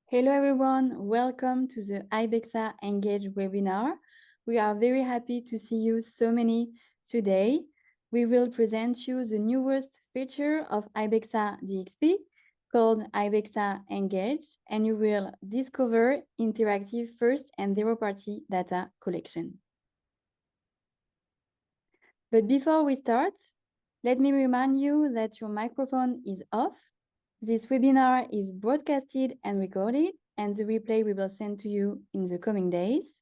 Hello everyone, welcome to the Ibexa Engage webinar. We are very happy to see you so many today. We will present you the newest feature of Ibexa DXP called Ibexa Engage, and you will discover interactive first and zero-party data collection. But before we start, let me remind you that your microphone is off. This webinar is broadcasted and recorded, and the replay we will send to you in the coming days.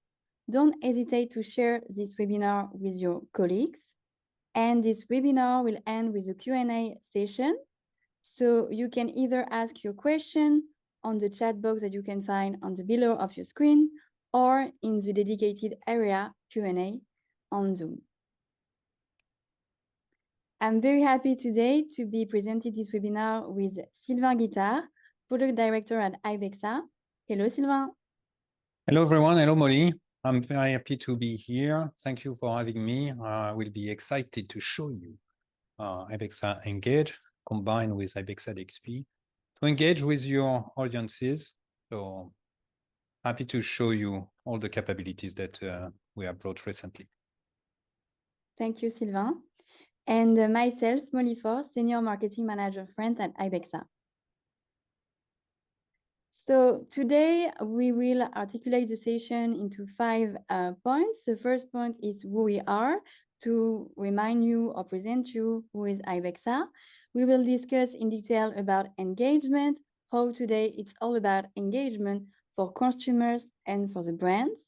Don't hesitate to share this webinar with your colleagues. And this webinar will end with a Q&A session. So you can either ask your question on the chat box that you can find on the below of your screen or in the dedicated area Q&A on Zoom. I'm very happy today to be presenting this webinar with Sylvain Guittard, Product Director at Ibexa. Hello, Sylvain. Hello, everyone. Hello, Molly. I'm very happy to be here. Thank you for having me. I will be excited to show you Ibexa Engage combined with Ibexa DXP to engage with your audiences. So happy to show you all the capabilities that we have brought recently. Thank you, Sylvain. And myself, Molly Force, Senior Marketing Manager France at Ibexa. So today we will articulate the session into 5 points. The first point is who we are, to remind you or present you who is Ibexa. We will discuss in detail about engagement, how today it's all about engagement for consumers and for the brands.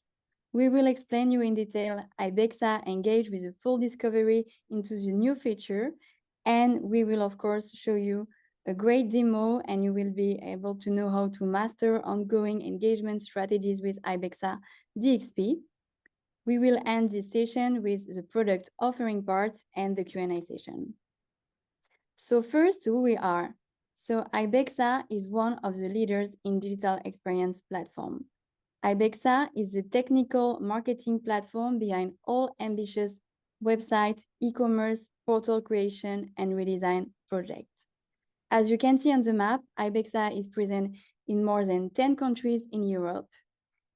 We will explain you in detail Ibexa Engage with a full discovery into the new feature. And we will, of course, show you a great demo, and you will be able to know how to master ongoing engagement strategies with Ibexa DXP. We will end this session with the product offering part and the Q&A session. So first, who we are. So Ibexa is one of the leaders in digital experience platform. Ibexa is the technical marketing platform behind all ambitious website, e-commerce, portal creation, and redesign projects. As you can see on the map, Ibexa is present in more than 10 countries in Europe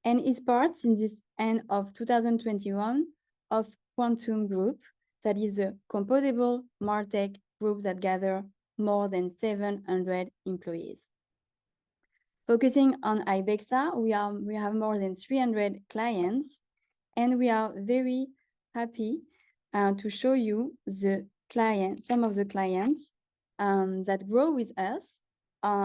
and is part since this end of 2021 of Quantum Group, that is a composable MarTech group that gather more than 700 employees. Focusing on Ibexa, we have more than 300 clients, and we are very happy to show you some of the clients that grow with us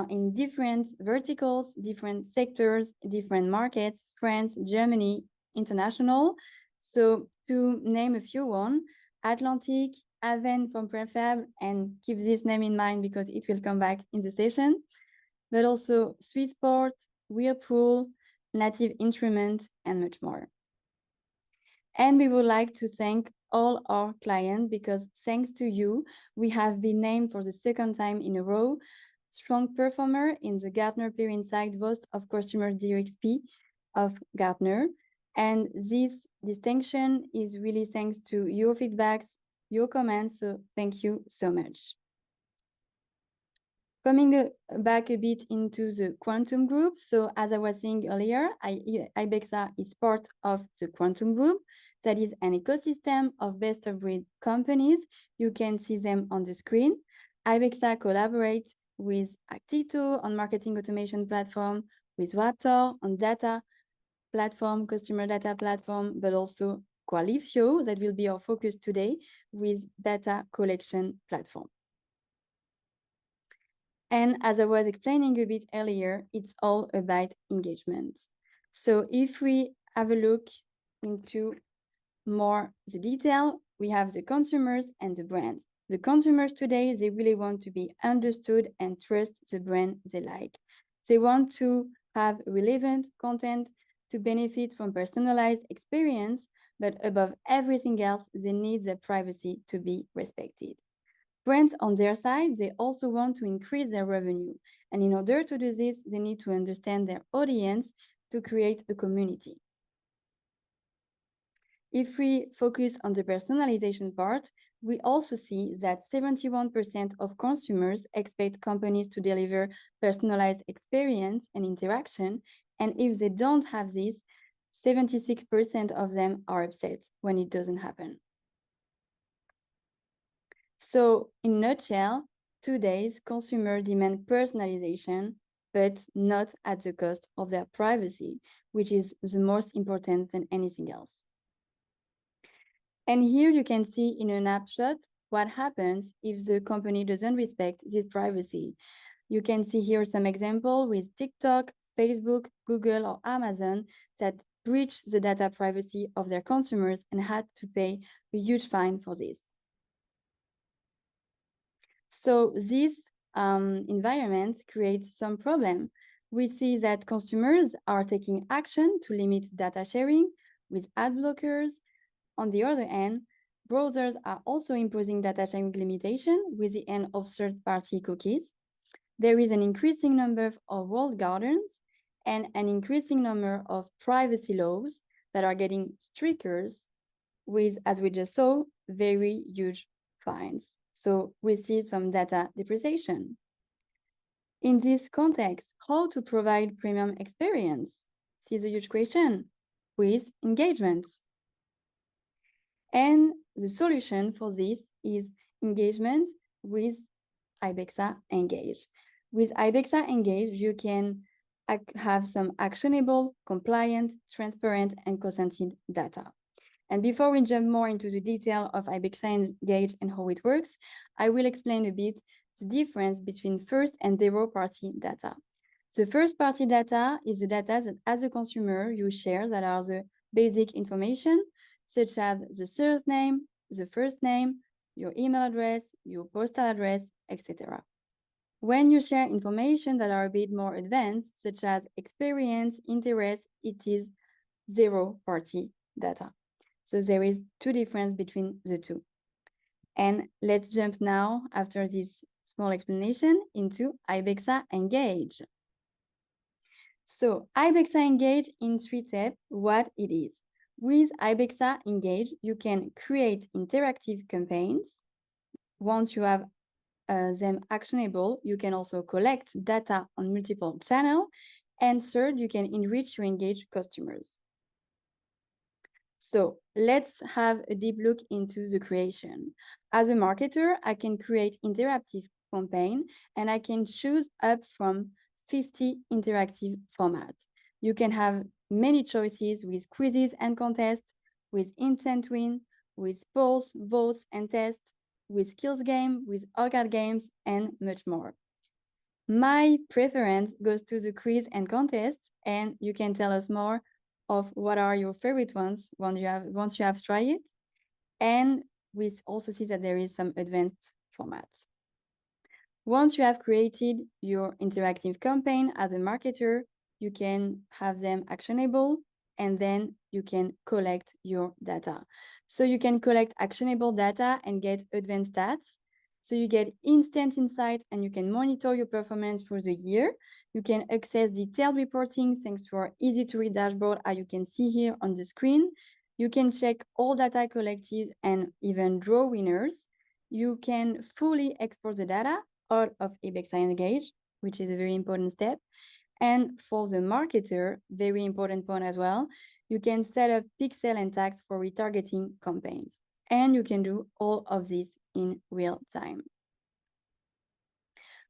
in different verticals, different sectors, different markets, France, Germany, international. So to name a few one, Atlantic, Aven from Prefab, and keep this name in mind because it will come back in the session, but also Swissport, Whirlpool, Native Instruments, and much more. And we would like to thank all our clients because thanks to you, we have been named for the second time in a row strong performer in the Gartner Peer Insight Vote of Customer DXP of Gartner. And this distinction is really thanks to your feedbacks, your comments, so thank you so much. Coming back a bit into the Quantum Group. So as I was saying earlier, Ibexa is part of the Quantum Group. That is an ecosystem of best-of-breed companies. You can see them on the screen. Ibexa collaborates with Actito on marketing automation platform, with Raptor on data platform, customer data platform, but also Qualifio, that will be our focus today, with data collection platform. And as I was explaining a bit earlier, it's all about engagement. So if we have a look into more the detail, we have the consumers and the brands. The consumers today, they really want to be understood and trust the brand they like. They want to have relevant content to benefit from personalized experience, but above everything else, they need their privacy to be respected. Brands on their side, they also want to increase their revenue. And in order to do this, they need to understand their audience to create a community. If we focus on the personalization part, we also see that 71% of consumers expect companies to deliver personalized experience and interaction. And if they don't have this, 76% of them are upset when it doesn't happen. So in a nutshell, today's consumers demand personalization, but not at the cost of their privacy, which is the most important than anything else. And here you can see in a snapshot what happens if the company doesn't respect this privacy. You can see here some example with TikTok, Facebook, Google, or Amazon that breached the data privacy of their consumers and had to pay a huge fine for this. So this environment creates some problem. We see that consumers are taking action to limit data sharing with ad blockers. On the other hand, browsers are also imposing data sharing limitation with the end of third-party cookies. There is an increasing number of walled gardens and an increasing number of privacy laws that are getting stricter with, as we just saw, very huge fines. So we see some data depreciation. In this context, how to provide premium experience? This is a huge question with engagements. And the solution for this is engagement with Ibexa Engage. With Ibexa Engage, you can have some actionable, compliant, transparent, and consented data. And before we jump more into the detail of Ibexa Engage and how it works, I will explain a bit the difference between first and zero-party data. The first-party data is the data that as a consumer you share that are the basic information, such as the surname, the first name, your email address, your postal address, etc. When you share information that are a bit more advanced, such as experience, interest, it is zero-party data. So there is two differences between the two. And let's jump now, after this small explanation, into Ibexa Engage. So Ibexa Engage in 3 steps, what it is. With Ibexa Engage, you can create interactive campaigns. Once you have them actionable, you can also collect data on multiple channels. And third, you can enrich your engaged customers. So let's have a deep look into the creation. As a marketer, I can create interactive campaign and I can choose up from 50 interactive formats. You can have many choices with quizzes and contests, with instant win, with polls, votes, and tests, with skills game, with arcade games, and much more. My preference goes to the quiz and contests, and you can tell us more of what are your favorite ones once you have tried it. And we also see that there is some advanced formats. Once you have created your interactive campaign as a marketer, you can have them actionable and then you can collect your data. So you can collect actionable data and get advanced stats. So you get instant insight and you can monitor your performance for the year. You can access detailed reporting thanks to our easy to read dashboard, as you can see here on the screen. You can check all data collected and even draw winners. You can fully export the data out of Ibexa Engage, which is a very important step. And for the marketer, very important point as well, you can set up pixel and tags for retargeting campaigns. And you can do all of this in real time.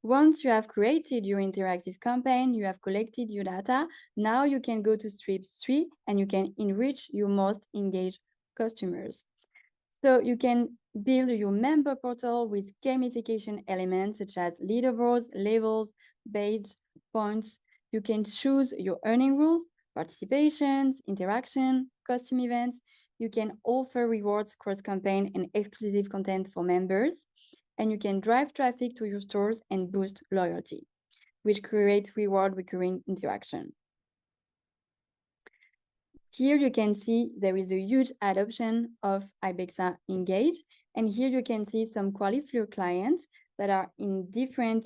Once you have created your interactive campaign, you have collected your data, now you can go to step 3 and you can enrich your most engaged customers. So you can build your member portal with gamification elements such as leaderboards, levels, badge, points. You can choose your earning rules, participations, interaction, custom events. You can offer rewards, cross-campaign, and exclusive content for members. And you can drive traffic to your stores and boost loyalty, which creates reward recurring interaction. Here you can see there is a huge adoption of Ibexa Engage. And here you can see some Qualifio clients that are in different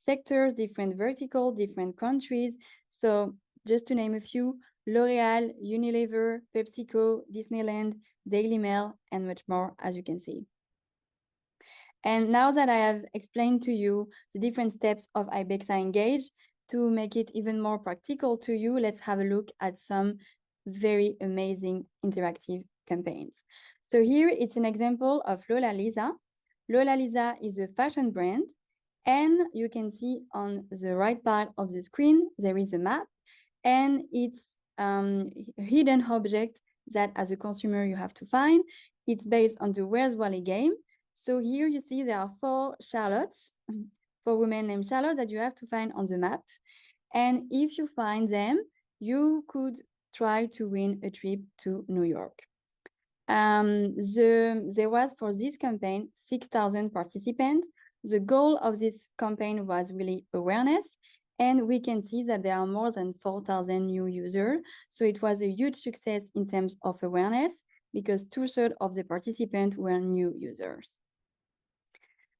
sectors, different verticals, different countries. So just to name a few, L'Oreal, Unilever, PepsiCo, Disneyland, Daily Mail, and much more, as you can see. And now that I have explained to you the different steps of Ibexa Engage, to make it even more practical to you, let's have a look at some very amazing interactive campaigns. So here it's an example of Lola Lisa. Lola Lisa is a fashion brand, and you can see on the right part of the screen, there is a map, and it's a hidden object that as a consumer you have to find. It's based on the Where's Wally game. So here you see there are 4 Charlottes, 4 women named Charlotte that you have to find on the map. And if you find them, you could try to win a trip to New York. There was for this campaign 6,000 participants. The goal of this campaign was really awareness, and we can see that there are more than 4,000 new users. So it was a huge success in terms of awareness because 2/3 of the participants were new users.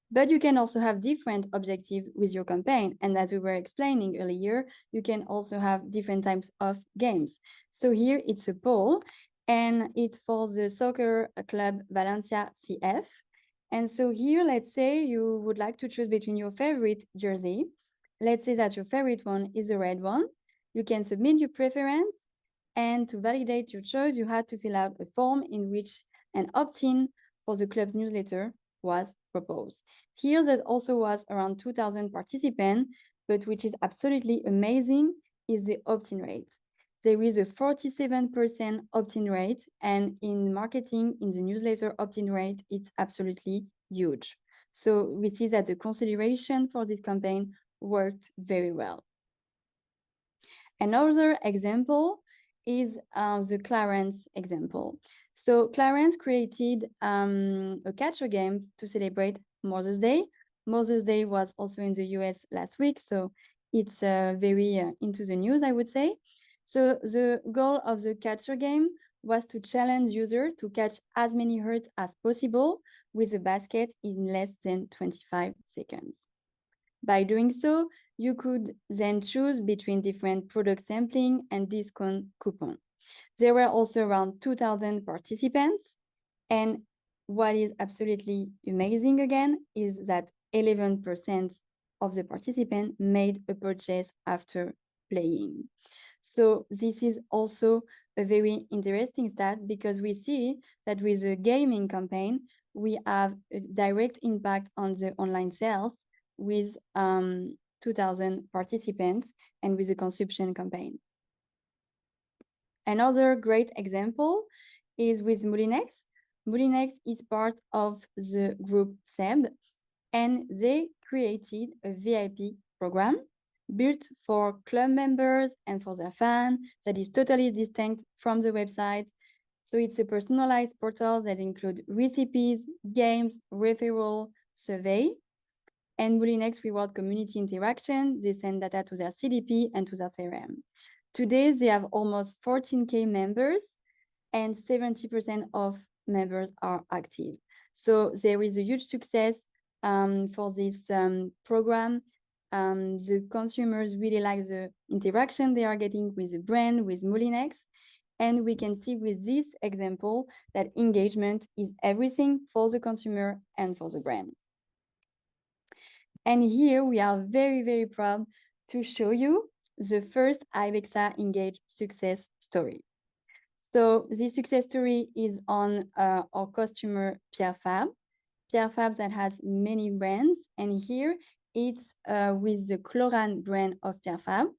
But you can also have different objectives with your campaign. And as we were explaining earlier, you can also have different types of games. So here it's a poll, and it's for the soccer club Valencia CF. And so here, let's say you would like to choose between your favorite jersey. Let's say that your favorite one is the red one. You can submit your preference, and to validate your choice, you had to fill out a form in which an opt-in for the club newsletter was proposed. Here, there also was around 2,000 participants, but which is absolutely amazing is the opt-in rate. There is a 47% opt-in rate, and in marketing, in the newsletter opt-in rate, it's absolutely huge. So we see that the consideration for this campaign worked very well. Another example is the Clarence example. So Clarence created a catcher game to celebrate Mother's Day. Mother's Day was also in the US last week, so it's very into the news, I would say. So the goal of the catcher game was to challenge users to catch as many hits as possible with a basket in less than 25 seconds. By doing so, you could then choose between different product sampling and discount coupon. There were also around 2,000 participants. And what is absolutely amazing again is that 11% of the participants made a purchase after playing. So this is also a very interesting stat because we see that with the gaming campaign, we have a direct impact on the online sales with 2,000 participants and with the consumption campaign. Another great example is with Moulinex. Moulinex is part of the group SEB, and they created a VIP program built for club members and for their fans that is totally distinct from the website. So it's a personalized portal that includes recipes, games, referral, survey, and Moulinex reward community interaction. They send data to their CDP and to their CRM. Today, they have almost 14K members, and 70% of members are active. So there is a huge success for this program. The consumers really like the interaction they are getting with the brand, with Moulinex. And we can see with this example that engagement is everything for the consumer and for the brand. And here we are very, very proud to show you the first Ibexa Engage success story. So this success story is on our customer Pierre Fabre. Pierre Fabre that has many brands, and here it's with the Cloran brand of Pierre Fabre.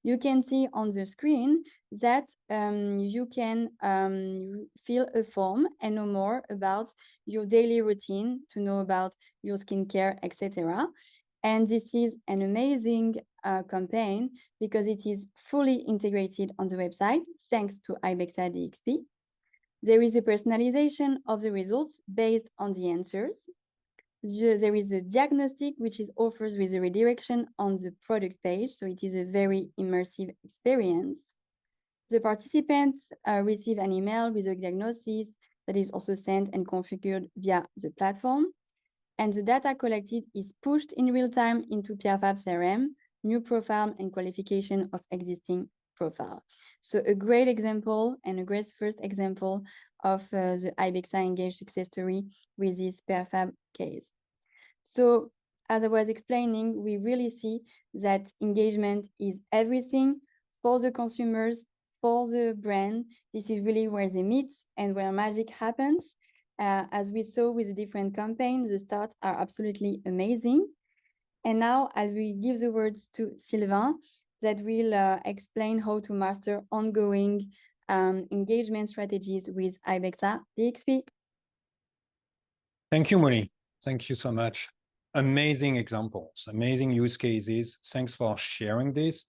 You can see on the screen that you can fill a form and know more about your daily routine, to know about your skincare, etc. And this is an amazing campaign because it is fully integrated on the website thanks to Ibexa DXP. There is a personalization of the results based on the answers. There is a diagnostic which is offered with a redirection on the product page, so it is a very immersive experience. The participants receive an email with a diagnosis that is also sent and configured via the platform. And the data collected is pushed in real time into Pierre Fabre's CRM, new profile and qualification of existing profile. So a great example and a great first example of the Ibexa Engage success story with this Pierre Fabre case. So as I was explaining, we really see that engagement is everything for the consumers, for the brand. This is really where they meet and where magic happens. As we saw with the different campaigns, the starts are absolutely amazing. And now I will give the words to Sylvain that will explain how to master ongoing engagement strategies with Ibexa DXP. Thank you, Molly. Thank you so much. Amazing examples, amazing use cases. Thanks for sharing this.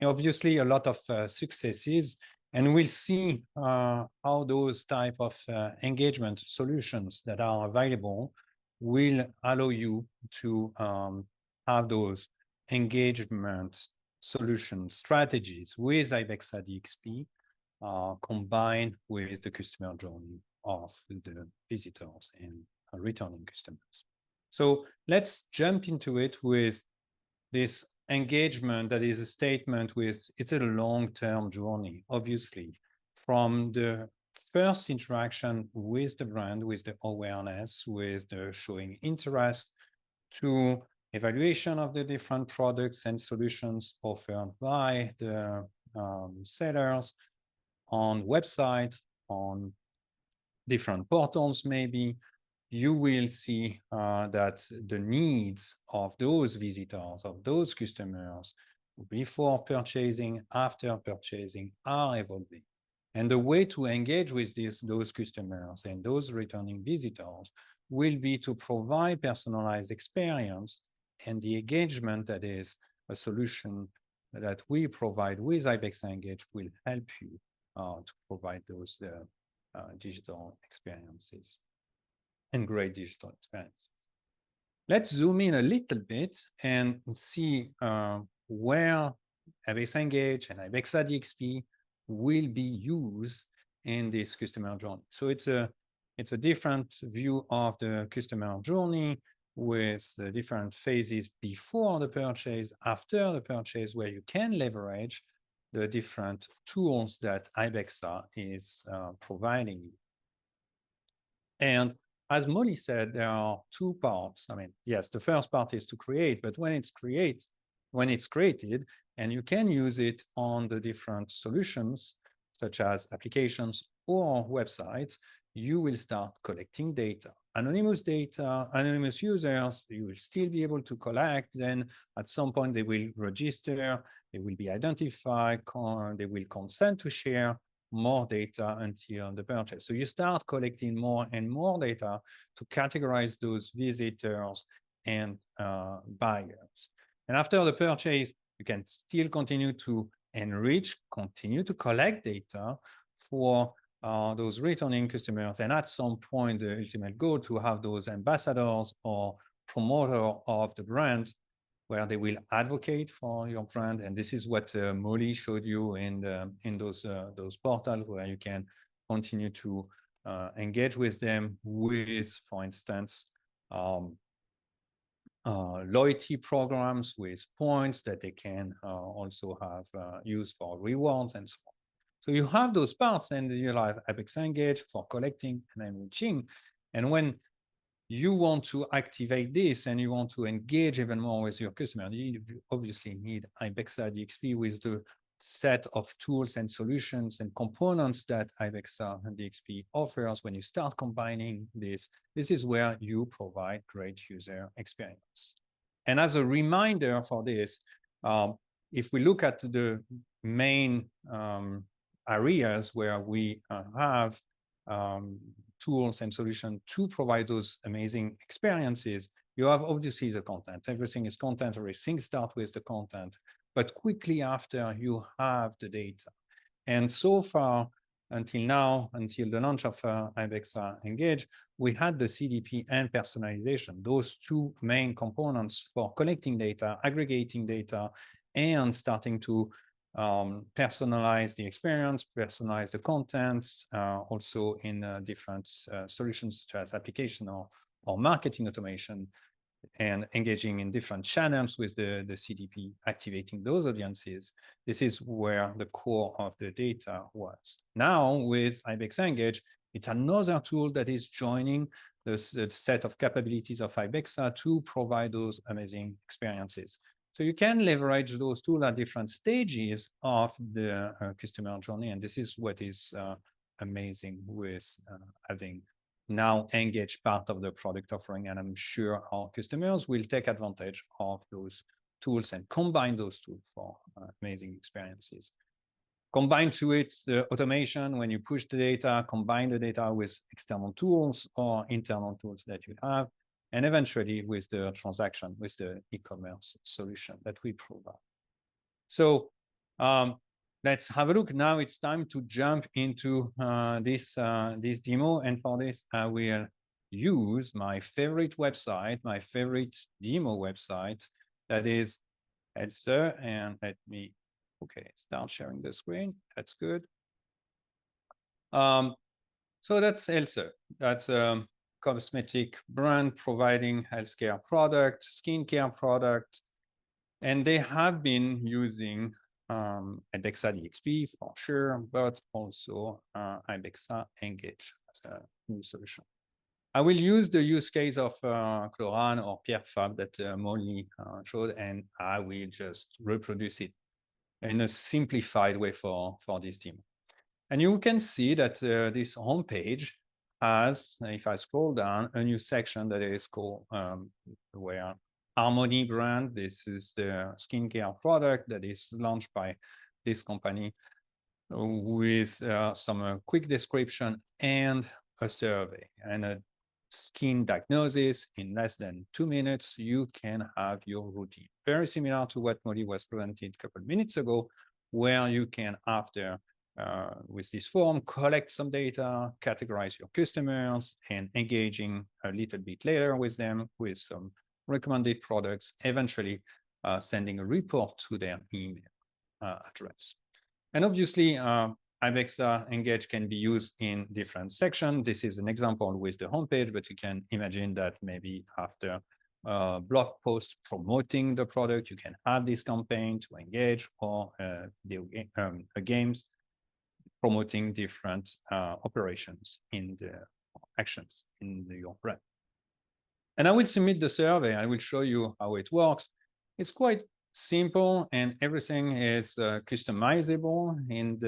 Obviously, a lot of successes, and we'll see how those type of engagement solutions that are available will allow you to have those engagement solution strategies with Ibexa DXP combined with the customer journey of the visitors and returning customers. So let's jump into it with this engagement that is a statement with, it's a long-term journey, obviously, from the first interaction with the brand, with the awareness, with the showing interest, to evaluation of the different products and solutions offered by the sellers on website, on different portals maybe. You will see that the needs of those visitors, of those customers, before purchasing, after purchasing, are evolving. And the way to engage with those customers and those returning visitors will be to provide personalized experience, and the engagement that is a solution that we provide with Ibexa Engage will help you to provide those digital experiences and great digital experiences. Let's zoom in a little bit and see where Ibexa Engage and Ibexa DXP will be used in this customer journey. So it's a different view of the customer journey with the different phases before the purchase, after the purchase, where you can leverage the different tools that Ibexa is providing you. And as Molly said, there are two parts. I mean, yes, the first part is to create, but when it's created, and you can use it on the different solutions, such as applications or websites, you will start collecting data. Anonymous data, anonymous users, you will still be able to collect. Then at some point, they will register, they will be identified, they will consent to share more data until the purchase. So you start collecting more and more data to categorize those visitors and buyers. And after the purchase, you can still continue to enrich, continue to collect data for those returning customers. And at some point, the ultimate goal to have those ambassadors or promoter of the brand, where they will advocate for your brand. And this is what Molly showed you in those portals, where you can continue to engage with them with, for instance, loyalty programs with points that they can also have used for rewards and so on. So you have those parts, and you have Ibexa Engage for collecting and enriching. And when you want to activate this and you want to engage even more with your customer, you obviously need Ibexa DXP with the set of tools and solutions and components that Ibexa DXP offers. When you start combining this is where you provide great user experience. And as a reminder for this, if we look at the main areas where we have tools and solutions to provide those amazing experiences, you have obviously the content. Everything is content, everything starts with the content, but quickly after you have the data. And so far, until now, until the launch of Ibexa Engage, we had the CDP and personalization, those two main components for collecting data, aggregating data, and starting to personalize the experience, personalize the contents, also in different solutions such as application or marketing automation, and engaging in different channels with the CDP, activating those audiences. This is where the core of the data was. Now with Ibexa Engage, it's another tool that is joining the set of capabilities of Ibexa to provide those amazing experiences. So you can leverage those tools at different stages of the customer journey. And this is what is amazing with having now Engage part of the product offering. And I'm sure our customers will take advantage of those tools and combine those tools for amazing experiences. Combine to it the automation when you push the data, combine the data with external tools or internal tools that you have, and eventually with the transaction, with the e-commerce solution that we provide. So let's have a look. Now it's time to jump into this demo. And for this, I will use my favorite website, my favorite demo website, that is Elsa. And let me start sharing the screen. That's good. So that's Elsa. That's a cosmetic brand providing healthcare product, skincare product, and they have been using Ibexa DXP for sure, but also Ibexa Engage as a new solution. I will use the use case of Cloran or Pierre Fab that Molly showed, and I will just reproduce it in a simplified way for this team. And you can see that this homepage has, if I scroll down, a new section that is called where Harmony brand. This is the skincare product that is launched by this company with some quick description and a survey and a skin diagnosis. In less than 2 minutes, you can have your routine. Very similar to what Molly was presented a couple of minutes ago, where you can, after with this form, collect some data, categorize your customers, and engaging a little bit later with them with some recommended products, eventually sending a report to their email address. And obviously, Ibexa Engage can be used in different sections. This is an example with the homepage, but you can imagine that maybe after a blog post promoting the product, you can have this campaign to engage, or games promoting different operations in the actions in your brand. And I will submit the survey. I will show you how it works. It's quite simple, and everything is customizable in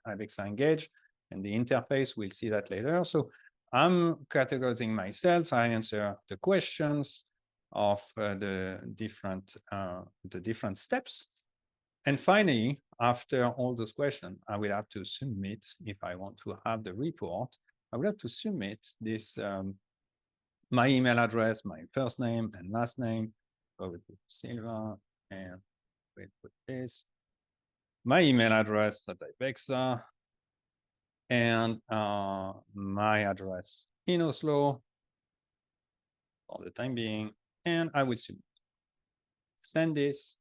Ibexa Engage, and the interface, we'll see that later. So I'm categorizing myself. I answer the questions of the different steps. And finally, after all those questions, I will have to submit, if I want to have the report, I will have to submit this, my email address, my first name and last name. So we put Silva, and we put this, my email address at Ibexa, and my address in Oslo for the time being, and I will submit. Send this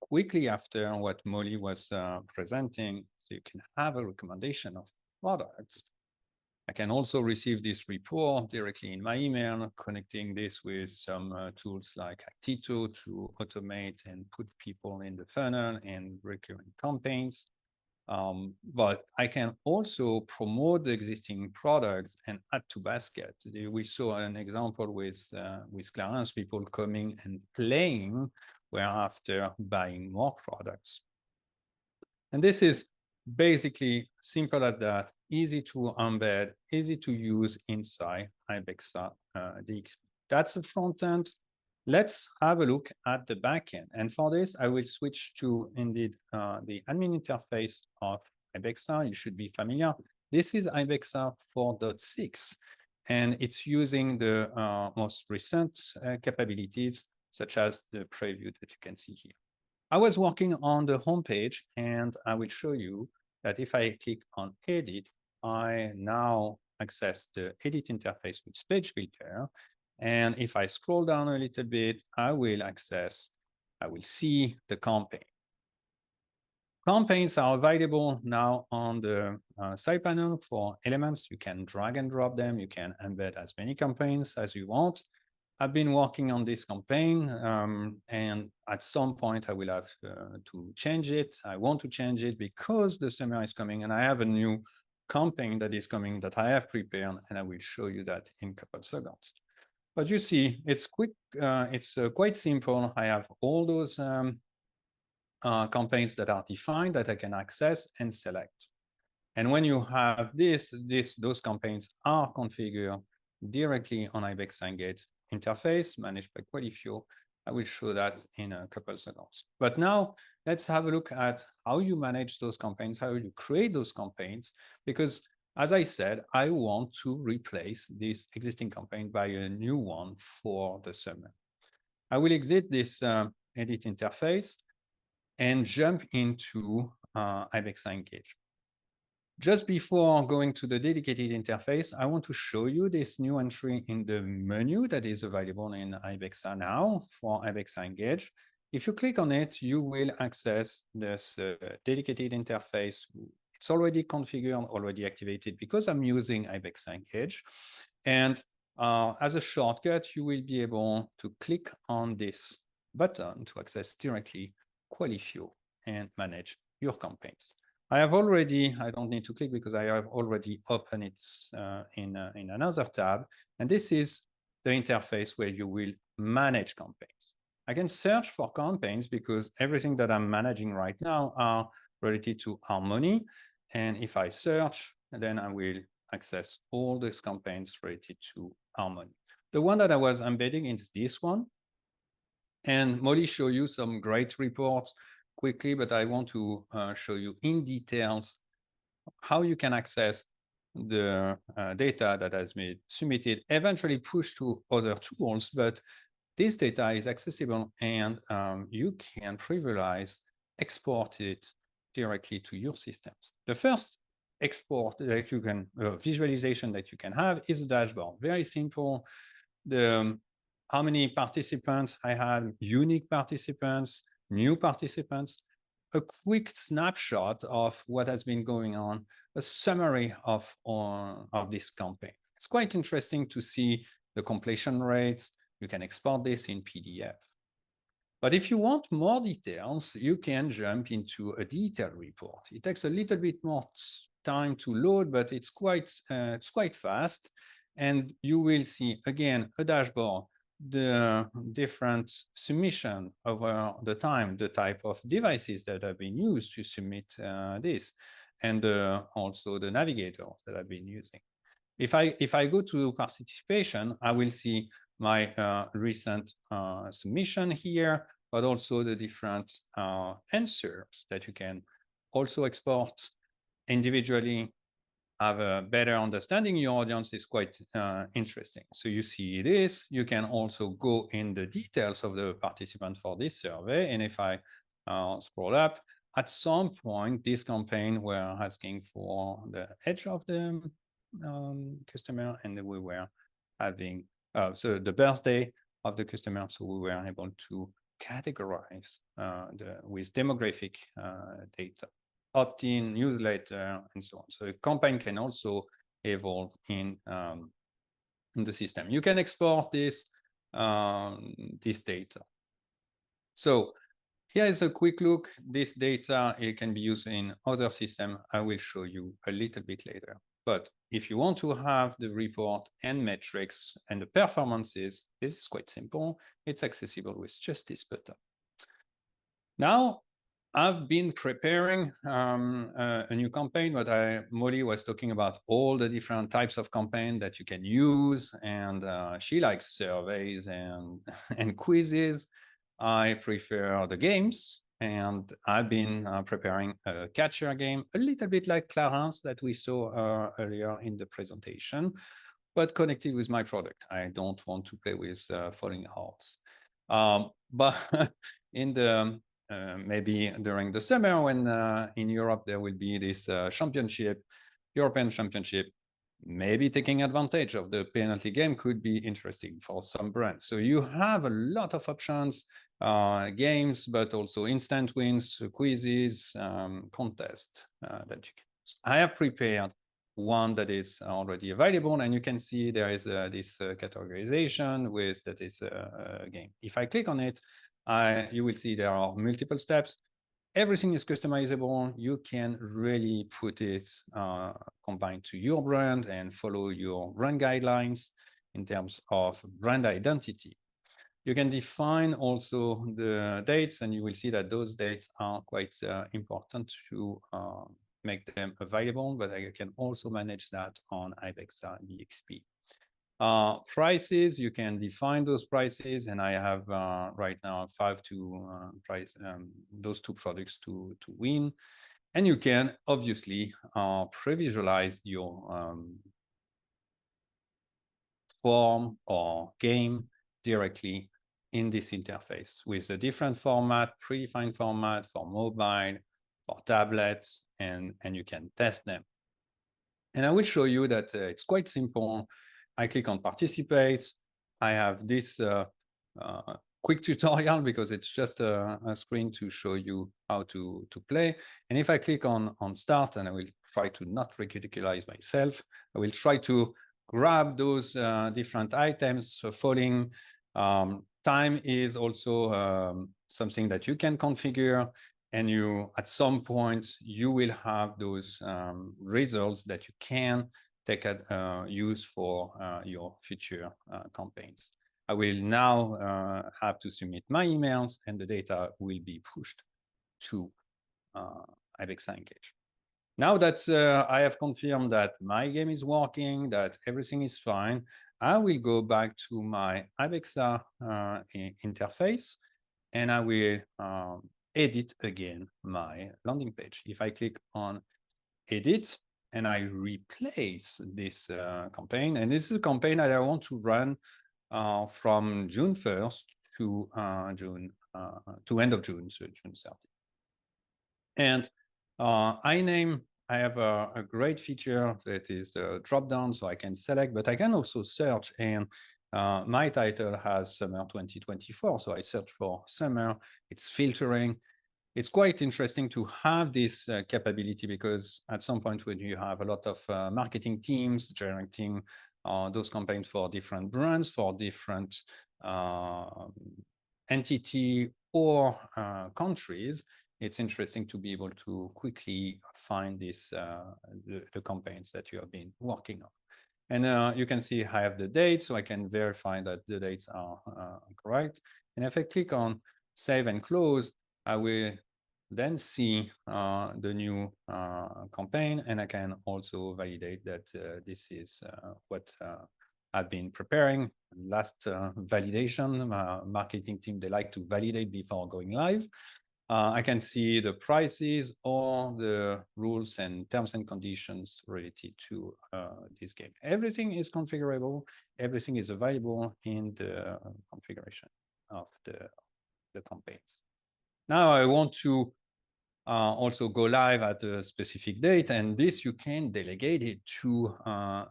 quickly after what Molly was presenting, so you can have a recommendation of products. I can also receive this report directly in my email, connecting this with some tools like Actito to automate and put people in the funnel and recurring campaigns. But I can also promote the existing products and add to basket. We saw an example with Clarence, people coming and playing, whereafter buying more products. And this is basically simple as that, easy to embed, easy to use inside Ibexa DXP. That's the front end. Let's have a look at the backend. And for this, I will switch to indeed the admin interface of Ibexa. You should be familiar. This is Ibexa 4.6, and it's using the most recent capabilities, such as the preview that you can see here. I was working on the homepage, and I will show you that if I click on Edit, I now access the Edit interface with Page Builder. And if I scroll down a little bit, I will see the campaign. Campaigns are available now on the side panel for elements. You can drag and drop them. You can embed as many campaigns as you want. I've been working on this campaign, and at some point I will have to change it. I want to change it because the summer is coming and I have a new campaign that is coming that I have prepared, and I will show you that in a couple of seconds. But you see, it's quick. It's quite simple. I have all those campaigns that are defined that I can access and select. And when you have those campaigns are configured directly on Ibexa Engage interface managed by Qualifio. I will show that in a couple of seconds. But now let's have a look at how you manage those campaigns, how you create those campaigns, because as I said, I want to replace this existing campaign by a new one for the summer. I will exit this edit interface and jump into Ibexa Engage. Just before going to the dedicated interface, I want to show you this new entry in the menu that is available in Ibexa now for Ibexa Engage. If you click on it, you will access this dedicated interface. It's already configured, already activated because I'm using Ibexa Engage. And as a shortcut, you will be able to click on this button to access directly Qualifio and manage your campaigns. I don't need to click because I have already opened it in another tab. And this is the interface where you will manage campaigns. I can search for campaigns because everything that I'm managing right now are related to Harmony. And if I search, then I will access all these campaigns related to Harmony. The one that I was embedding is this one. And Molly showed you some great reports quickly, but I want to show you in details how you can access the data that has been submitted, eventually pushed to other tools, but this data is accessible and you can previsualize, export it directly to your systems. The first export that you can, visualization that you can have is a dashboard. Very simple. How many participants I had, unique participants, new participants, a quick snapshot of what has been going on, a summary of this campaign. It's quite interesting to see the completion rates. You can export this in PDF. But if you want more details, you can jump into a detailed report. It takes a little bit more time to load, but it's quite fast. And you will see, again, a dashboard, the different submission over the time, the type of devices that have been used to submit this, and also the navigators that I've been using. If I go to participation, I will see my recent submission here, but also the different answers that you can also export individually. Have a better understanding your audience is quite interesting. So you see this, you can also go in the details of the participant for this survey. And if I scroll up, at some point, this campaign were asking for the age of the customer, and we were having, so the birthday of the customer. So we were able to categorize with demographic data. Opt-in, newsletter, and so on. So a campaign can also evolve in the system. You can export this data. So here is a quick look. This data, it can be used in other systems. I will show you a little bit later. But if you want to have the report and metrics and the performances, this is quite simple. It's accessible with just this button. Now, I've been preparing a new campaign, but Molly was talking about all the different types of campaign that you can use, and she likes surveys and quizzes. I prefer the games, and I've been preparing a catcher game, a little bit like Clarence that we saw earlier in the presentation, but connected with my product. I don't want to play with falling hearts. But in the maybe during the summer when in Europe there will be this European championship, maybe taking advantage of the penalty game could be interesting for some brands. So you have a lot of options, games, but also instant wins, quizzes, contests that you can use. I have prepared one that is already available, and you can see there is this categorization with that is a game. If I click on it, you will see there are multiple steps. everything is customizable. You can really put it combined to your brand and follow your brand guidelines in terms of brand identity. You can define also the dates, and you will see that those dates are quite important to make them available, but I can also manage that on Ibexa DXP. Prices, you can define those prices, and I have right now 5 to price those 2 products to win. And you can obviously pre-visualize your form or game directly in this interface with a different format, predefined format for mobile, for tablets, and you can test them. And I will show you that it's quite simple. I click on participate. I have this quick tutorial because it's just a screen to show you how to play. And if I click on start, and I will try to not ridiculize myself, I will try to grab those different items. So falling time is also something that you can configure. And you, at some point, you will have those results that you can take use for your future campaigns. I will now have to submit my emails, and the data will be pushed to Ibexa Engage. Now that I have confirmed that my game is working, that everything is fine, I will go back to my Ibexa interface, and I will edit again my landing page. If I click on edit and I replace this campaign, and this is a campaign that I want to run from June 1st to end of June, so June 30th. And I have a great feature that is the drop down, so I can select, but I can also search, and my title has summer 2024. So I search for summer, it's filtering. It's quite interesting to have this capability, because at some point when you have a lot of marketing teams generating those campaigns for different brands, for different entity or countries, it's interesting to be able to quickly find this the campaigns that you have been working on. And you can see I have the date, so I can verify that the dates are correct. And if I click on save and close, I will then see the new campaign, and I can also validate that this is what I've been preparing. Last validation, marketing team, they like to validate before going live. I can see the prices or the rules and terms and conditions related to this game. Everything is configurable. Everything is available in the configuration of the campaigns. Now I want to also go live at a specific date, and this you can delegate it to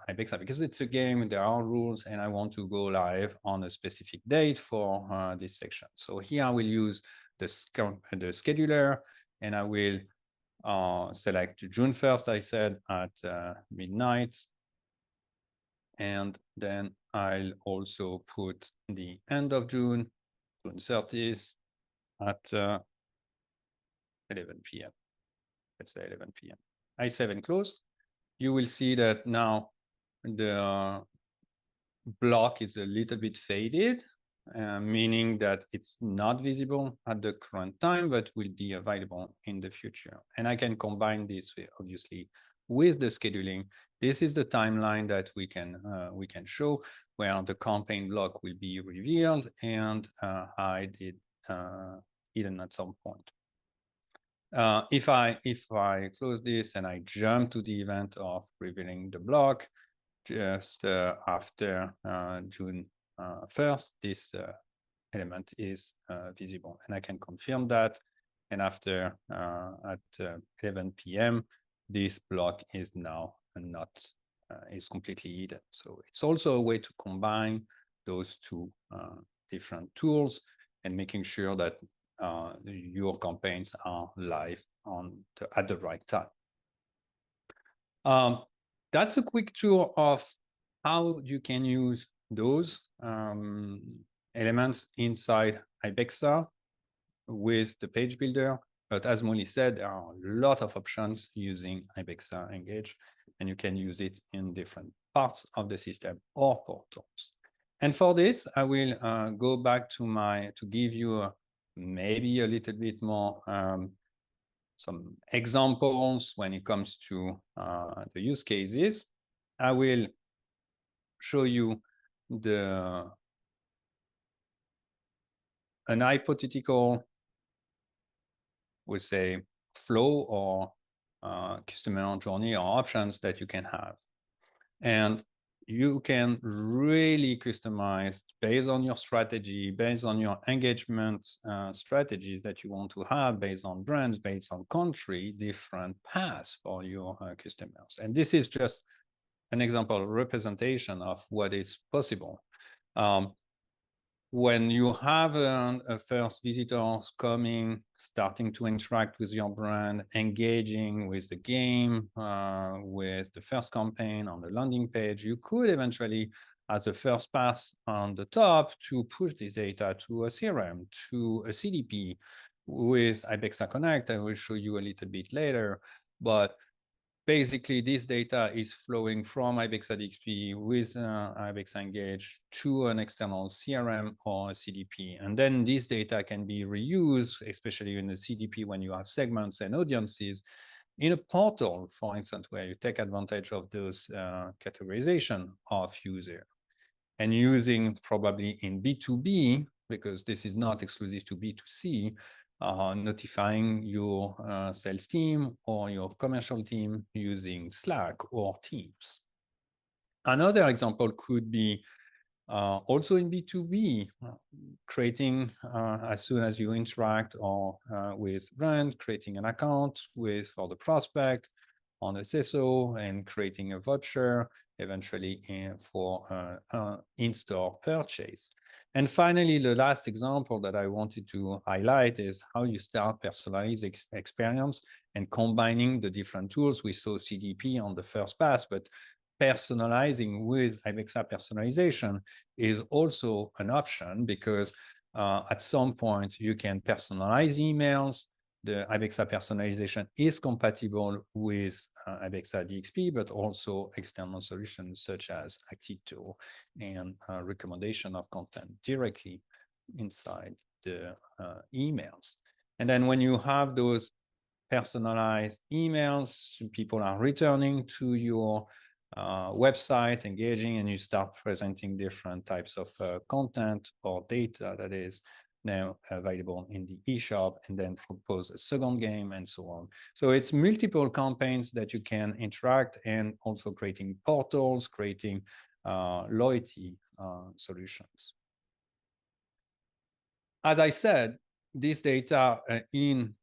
Ibexa, because it's a game, there are rules, and I want to go live on a specific date for this section. So here I will use the scheduler, and I will select June 1st, I said, at midnight. And then I'll also put the end of June, June 30th, at 11 p.m. Let's say 11 p.m. I save and close. You will see that now the block is a little bit faded, meaning that it's not visible at the current time, but will be available in the future. And I can combine this obviously with the scheduling. This is the timeline that we can show, where the campaign block will be revealed and hidden at some point. If I close this and I jump to the event of revealing the block, just after June 1st, this element is visible, and I can confirm that. And after at 11 p.m., this block is now not is completely hidden. So it's also a way to combine those two different tools and making sure that your campaigns are live at the right time. That's a quick tour of how you can use those elements inside Ibexa with the page builder. But as Molly said, there are a lot of options using Ibexa Engage, and you can use it in different parts of the system or portals. And for this, I will go back to give you maybe a little bit more some examples when it comes to the use cases. I will show you an hypothetical, we say, flow or customer journey or options that you can have. And you can really customize based on your strategy, based on your engagement strategies that you want to have, based on brands, based on country, different paths for your customers. And this is just an example representation of what is possible. When you have a first visitors coming, starting to interact with your brand, engaging with the game, with the first campaign on the landing page, you could eventually, as a first pass on the top, to push this data to a CRM, to a CDP with Ibexa Connect. I will show you a little bit later, but basically, this data is flowing from Ibexa DXP with Ibexa Engage to an external CRM or a CDP. And then this data can be reused, especially in the CDP when you have segments and audiences, in a portal, for instance, where you take advantage of those categorization of user. And using probably in B2B, because this is not exclusive to B2C, notifying your sales team or your commercial team using Slack or Teams. Another example could be also in B2B, creating as soon as you interact or with brand, creating an account for the prospect on SSO and creating a voucher eventually for in-store purchase. And finally, the last example that I wanted to highlight is how you start personalized experience and combining the different tools. We saw CDP on the first pass, but personalizing with Ibexa personalization is also an option because at some point you can personalize emails. The Ibexa personalization is compatible with Ibexa DXP, but also external solutions such as Actito and recommendation of content directly inside the emails. And then when you have those personalized emails, people are returning to your website, engaging, and you start presenting different types of content or data that is now available in the eShop, and then propose a second game and so on. So it's multiple campaigns that you can interact and also creating portals, creating loyalty solutions. As I said, this data in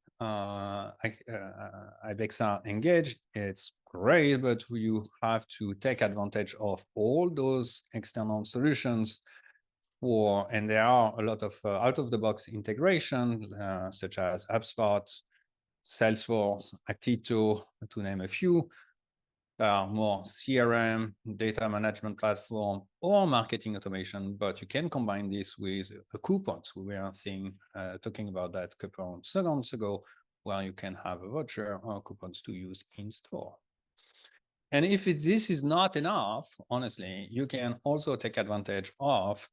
Ibexa Engage, it's great, but you have to take advantage of all those external solutions and there are a lot of out-of-the-box integration, such as HubSpot, Salesforce, Actito, to name a few. There are more CRM, data management platform, or marketing automation, but you can combine this with coupons. We were talking about that a couple of seconds ago, where you can have a voucher or coupons to use in store. And if this is not enough, honestly, you can also take advantage of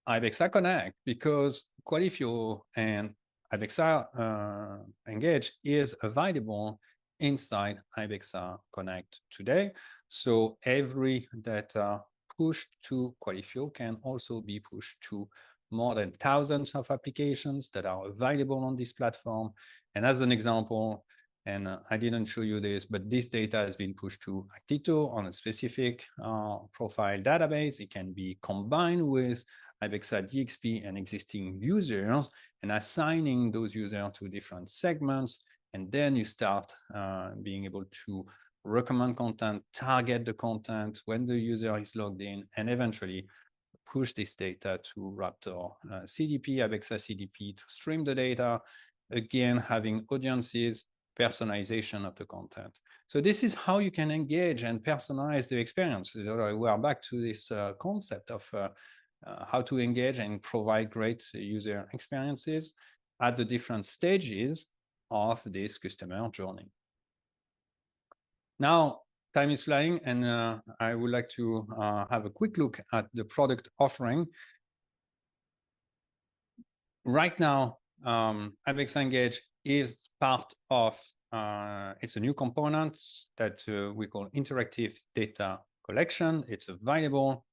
Ibexa Connect, because Qualifio and Ibexa Engage is available inside Ibexa Connect today. So every data pushed to Qualifio can also be pushed to more than thousands of applications that are available on this platform. And as an example, and I didn't show you this, but this data has been pushed to Actito on a specific profile database. It can be combined with Ibexa DXP and existing users and assigning those users to different segments. And then you start being able to recommend content, target the content when the user is logged in, and eventually push this data to Raptor CDP, Ibexa CDP to stream the data, again, having audiences, personalization of the content. So this is how you can engage and personalize the experience. We are back to this concept of how to engage and provide great user experiences at the different stages. of this customer journey. Now, time is flying, and I would like to have a quick look at the product offering. Right now, Ibexa Engage is part of, it's a new component that we call interactive data collection. It's available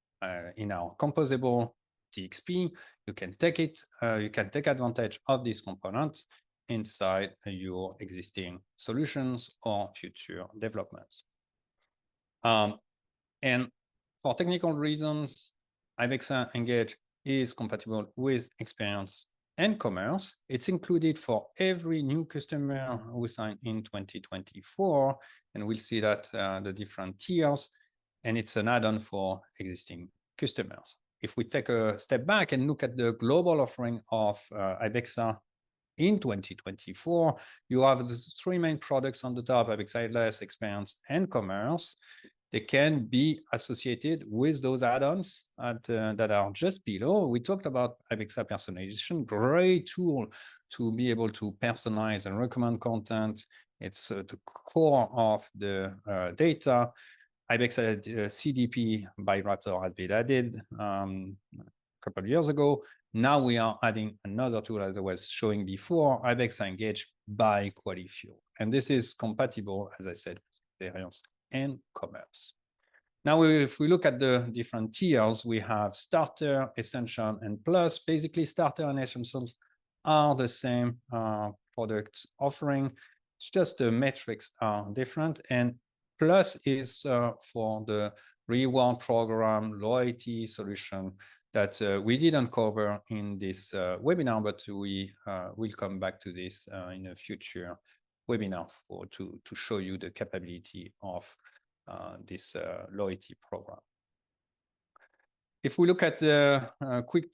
in our composable DXP. You can take it, you can take advantage of this component inside your existing solutions or future developments. And for technical reasons, Ibexa Engage is compatible with experience and commerce. It's included for every new customer who signed in 2024, and we'll see that the different tiers, and it's an add-on for existing customers. If we take a step back and look at the global offering of Ibexa in 2024, you have the three main products on the top: Ibexa Headless, Experience, and Commerce. They can be associated with those add-ons that are just below. We talked about Ibexa personalization, great tool to be able to personalize and recommend content. It's the core of the data. Ibexa CDP by Raptor has been added a couple of years ago. Now we are adding another tool, as I was showing before, Ibexa Engage by Qualifio. And this is compatible, as I said, with experience and commerce. Now, if we look at the different tiers, we have Starter, Essential, and Plus. Basically, Starter and Essentials are the same product offering. It's just the metrics are different. And Plus is for the reward program, loyalty solution that we didn't cover in this webinar, but we will come back to this in a future webinar to show you the capability of this loyalty program. If we look at the quick,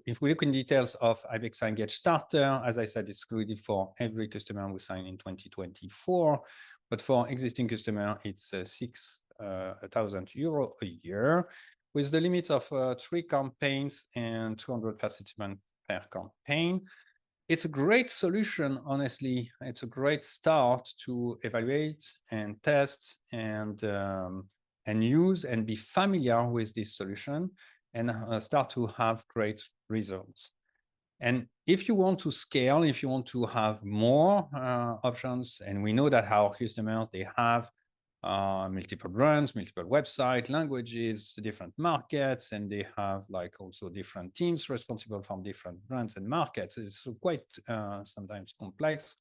if we look in details of Ibexa Engage Starter, as I said, it's excluded for every customer we signed in 2024. But for existing customer, it's €6,000 a year, with the limits of 3 campaigns and 200 participants per campaign. It's a great solution, honestly. It's a great start to evaluate and test and use and be familiar with this solution and start to have great results. And if you want to scale, if you want to have more options, and we know that our customers, they have multiple brands, multiple websites, languages, different markets, and they have like also different teams responsible for different brands and markets. It's quite sometimes complex.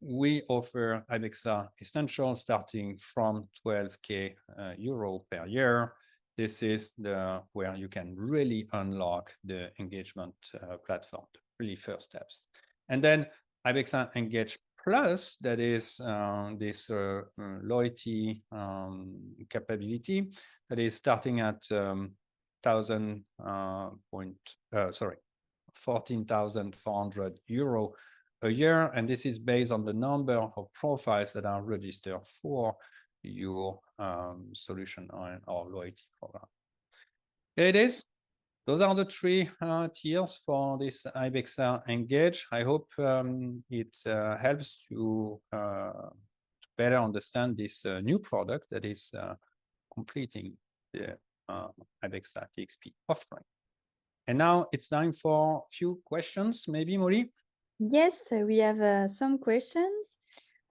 We offer Ibexa Essential starting from €12,000 per year. This is where you can really unlock the engagement platform, the really first steps. And then Ibexa Engage Plus, that is this loyalty capability that is starting at €14,400 a year, and this is based on the number of profiles that are registered for your solution or loyalty program. Here it is. Those are the 3 tiers for this Ibexa Engage. I hope it helps you to better understand this new product that is completing the Ibexa DXP offering. And now it's time for a few questions, maybe, Molly? Yes, we have some questions.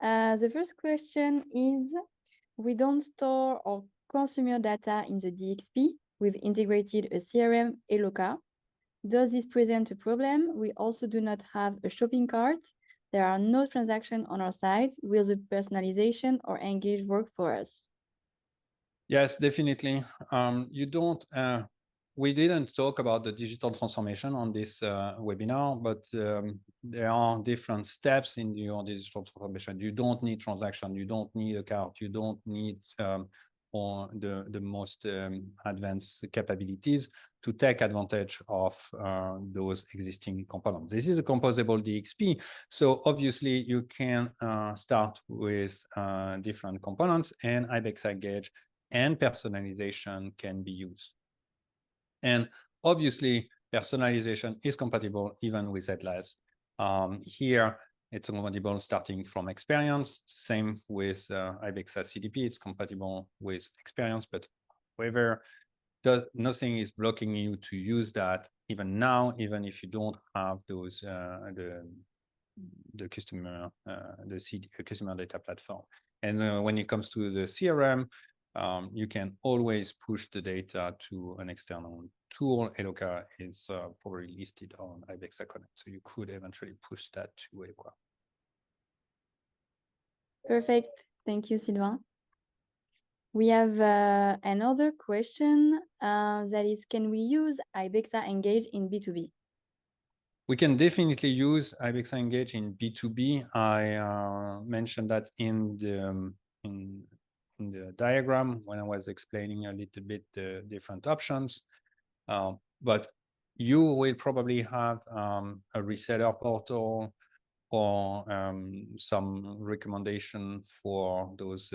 The first question is, we don't store our consumer data in the DXP. We've integrated a CRM, Eloka. Does this present a problem? We also do not have a shopping cart. There are no transactions on our site. Will the personalization or engage work for us? Yes, definitely. We didn't talk about the digital transformation on this webinar, but there are different steps in your digital transformation. You don't need transaction, you don't need a cart, you don't need the most advanced capabilities to take advantage of those existing components. This is a composable DXP, so obviously you can start with different components, and Ibexa Engage and personalization can be used. And obviously, personalization is compatible even with headless. Here, it's compatible starting from experience. Same with Ibexa CDP, it's compatible with experience, but however, nothing is blocking you to use that even now, even if you don't have those the customer customer data platform. And when it comes to the CRM, you can always push the data to an external tool. Eloka is probably listed on Ibexa Connect, so you could eventually push that to Eloka. Perfect. Thank you, Sylvain. We have another question that is, can we use Ibexa Engage in B2B? We can definitely use Ibexa Engage in B2B. I mentioned that in the diagram when I was explaining a little bit the different options. But you will probably have a reseller portal or some recommendation for those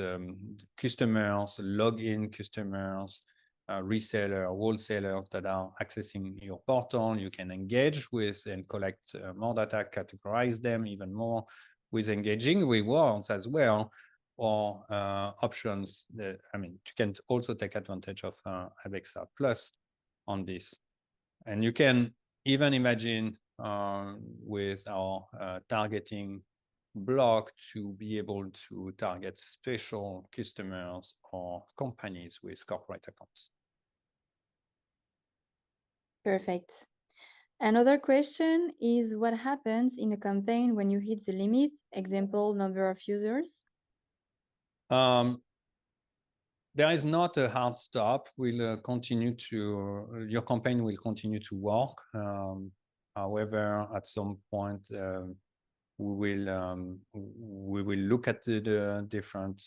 customers, login customers, reseller, wholesalers that are accessing your portal. You can engage with and collect more data, categorize them even more with engaging rewards as well, or options that, I mean, you can also take advantage of Ibexa Plus on this. And you can even imagine with our targeting block to be able to target special customers or companies with corporate accounts. Perfect. Another question is, what happens in a campaign when you hit the limit? Example, number of users. There is not a hard stop. We'll continue to, your campaign will continue to work. However, at some point, we will look at the different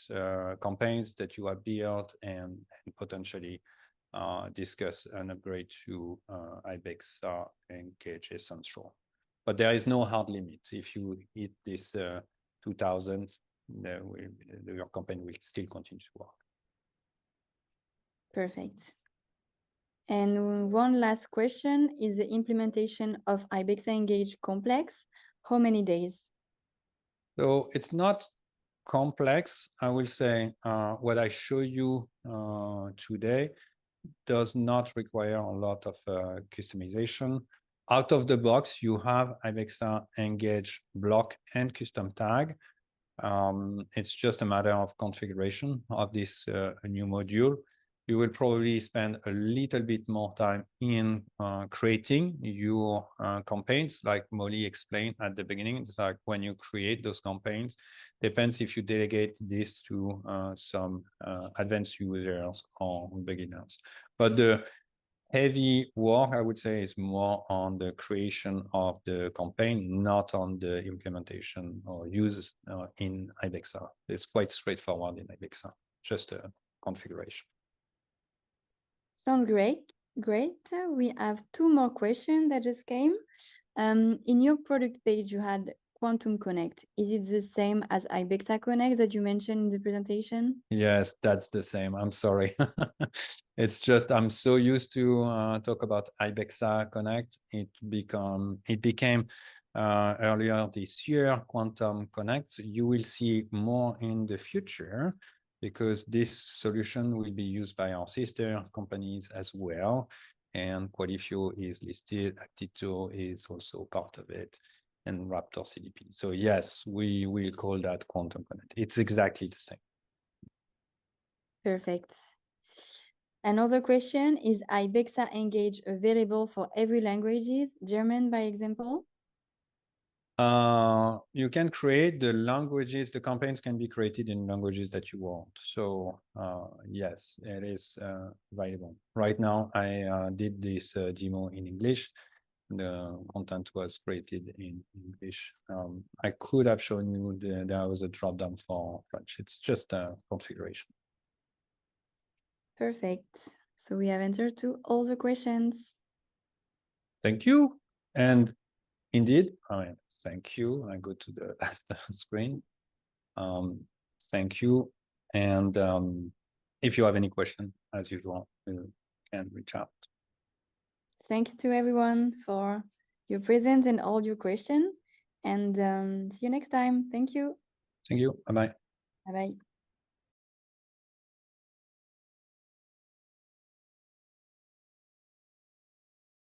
campaigns that you have built and potentially discuss an upgrade to Ibexa Engage Essential. But there is no hard limit. If you hit this 2000, your campaign will still continue to work. Perfect. And one last question, is the implementation of Ibexa Engage complex? How many days? So it's not complex. I will say what I show you today does not require a lot of customization. Out of the box, you have Ibexa Engage block and custom tag. It's just a matter of configuration of this new module. You will probably spend a little bit more time in creating your campaigns, like Molly explained at the beginning. It's like when you create those campaigns, depends if you delegate this to some advanced users or beginners. But the heavy work, I would say, is more on the creation of the campaign, not on the implementation or use in Ibexa. It's quite straightforward in Ibexa, just a configuration. Sounds great. Great. We have two more questions that just came. In your product page, you had Quantum Connect. Is it the same as Ibexa Connect that you mentioned in the presentation? Yes, that's the same. I'm sorry. It's just I'm so used to talk about Ibexa Connect. It became earlier this year Quantum Connect. You will see more in the future, because this solution will be used by our sister companies as well. And Qualifio is listed, Actito is also part of it, and Raptor CDP. So yes, we will call that Quantum Connect. It's exactly the same. Perfect. Another question, is Ibexa Engage available for every languages, German by example? You can create the languages, the campaigns can be created in languages that you want. So yes, it is available. Right now, I did this demo in English. The content was created in English. I could have shown you there was a drop down for French. It's just a configuration. Perfect. So we have answered to all the questions. Thank you. And indeed, I mean, thank you. I go to the last screen. Thank you. And if you have any question, as usual, you can reach out. thanks to everyone for your presence and all your questions. And see you next time. Thank you. Thank you. Bye-bye. Bye-bye.